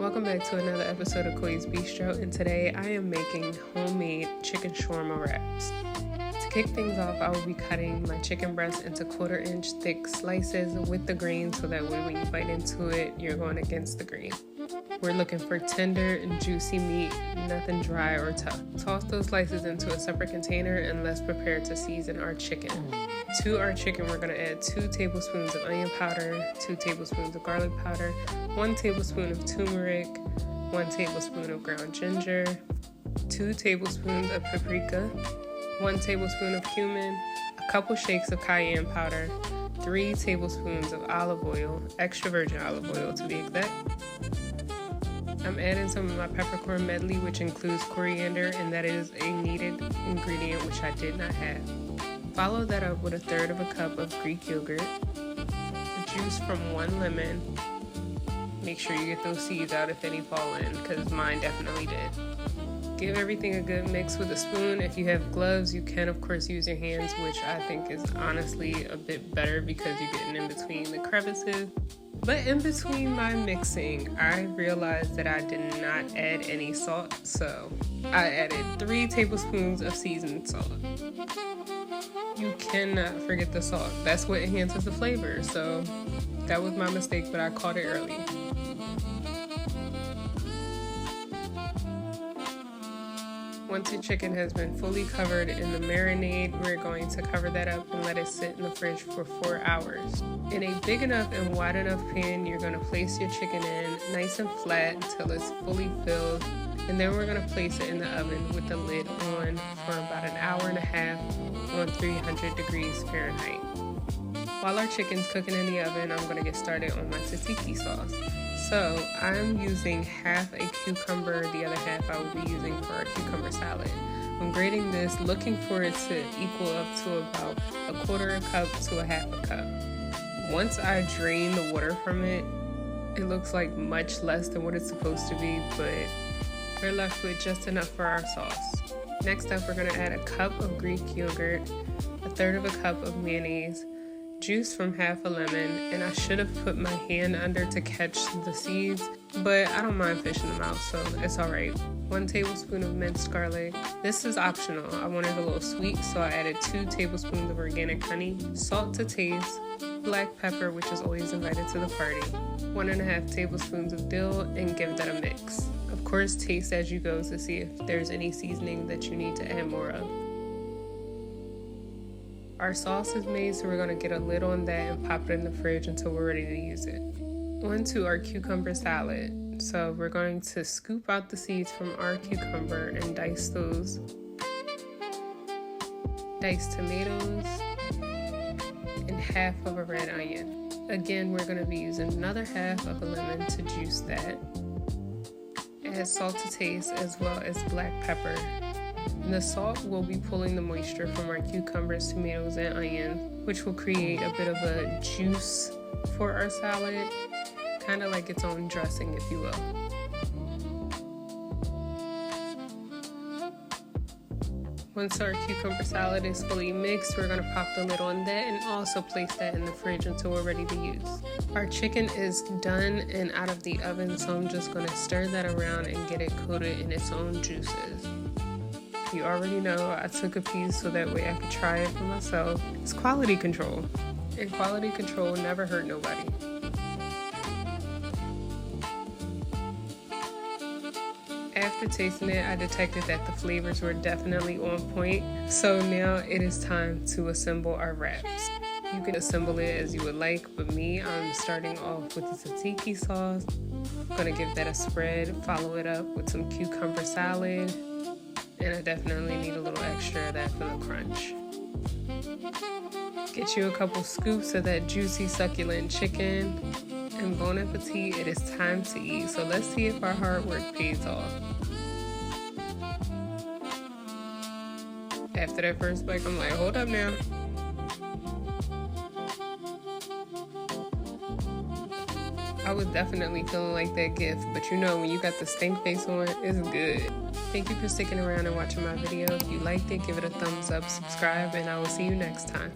Welcome back to another episode of Quay's Bistro, and today I am making homemade chicken shawarma wraps. To kick things off, I will be cutting my chicken breast into 1/4 inch thick slices with the grain so that way when you bite into it, you're going against the grain. We're looking for tender and juicy meat, nothing dry or tough. Toss those slices into a separate container and let's prepare to season our chicken. To our chicken, we're going to add 2 tablespoons of onion powder, 2 tablespoons of garlic powder, 1 tablespoon of turmeric, 1 tablespoon of ground ginger, 2 tablespoons of paprika, 1 tablespoon of cumin, a couple shakes of cayenne powder, 3 tablespoons of olive oil, extra virgin olive oil to be exact. I'm adding some of my peppercorn medley, which includes coriander, and that is a needed ingredient which I did not have. Follow that up with 1/3 of a cup of Greek yogurt, the juice from 1 lemon. Make sure you get those seeds out if any fall in, because mine definitely did. Give everything a good mix with a spoon. If you have gloves, you can of course use your hands, which I think is honestly a bit better because you're getting in between the crevices. But in between my mixing, I realized that I did not add any salt, so I added 3 tablespoons of seasoned salt. You cannot forget the salt. That's what enhances the flavor, so that was my mistake, but I caught it early. Once your chicken has been fully covered in the marinade, we're going to cover that up and let it sit in the fridge for 4 hours. In a big enough and wide enough pan, you're going to place your chicken in nice and flat until it's fully filled, and then we're going to place it in the oven with the lid on for about 1.5 hours on 300 degrees Fahrenheit. While our chicken's cooking in the oven, I'm going to get started on my tzatziki sauce. So I'm using half a cucumber, the other half I will be using for our cucumber salad. I'm grating this, looking for it to equal up to about 1/4 cup to 1/2 cup. Once I drain the water from it, it looks like much less than what it's supposed to be, but we're left with just enough for our sauce. Next up, we're going to add a cup of Greek yogurt, 1/3 of a cup of mayonnaise, juice from half a lemon, and I should have put my hand under to catch the seeds, but I don't mind fishing them out, so it's alright. 1 tablespoon of minced garlic. This is optional. I wanted a little sweet, so I added 2 tablespoons of organic honey, salt to taste, black pepper, which is always invited to the party, 1.5 tablespoons of dill, and give that a mix. Of course, taste as you go to see if there's any seasoning that you need to add more of. Our sauce is made, so we're going to get a lid on that and pop it in the fridge until we're ready to use it. On to our cucumber salad. So we're going to scoop out the seeds from our cucumber and dice those. Diced tomatoes and half of a red onion. Again, we're going to be using another half of a lemon to juice that. Add salt to taste as well as black pepper. And the salt will be pulling the moisture from our cucumbers, tomatoes, and onions, which will create a bit of a juice for our salad, kind of like its own dressing, if you will. Once our cucumber salad is fully mixed, we're going to pop the lid on that and also place that in the fridge until we're ready to use. Our chicken is done and out of the oven, so I'm just going to stir that around and get it coated in its own juices. You already know I took a piece so that way I could try it for myself. It's quality control, and quality control never hurt nobody. After tasting it, I detected that the flavors were definitely on point, so now it is time to assemble our wraps. You can assemble it as you would like, but me, I'm starting off with the tzatziki sauce. I'm gonna give that a spread, follow it up with some cucumber salad, and I definitely need a little extra of that for the crunch. Get you a couple scoops of that juicy, succulent chicken, and bon appetit, it is time to eat. So let's see if our hard work pays off. After that first bite, I'm like, hold up now. I was definitely feeling like that gift, but you know, when you got the stink face on, it's good. Thank you for sticking around and watching my video. If you liked it, give it a thumbs up, subscribe, and I will see you next time.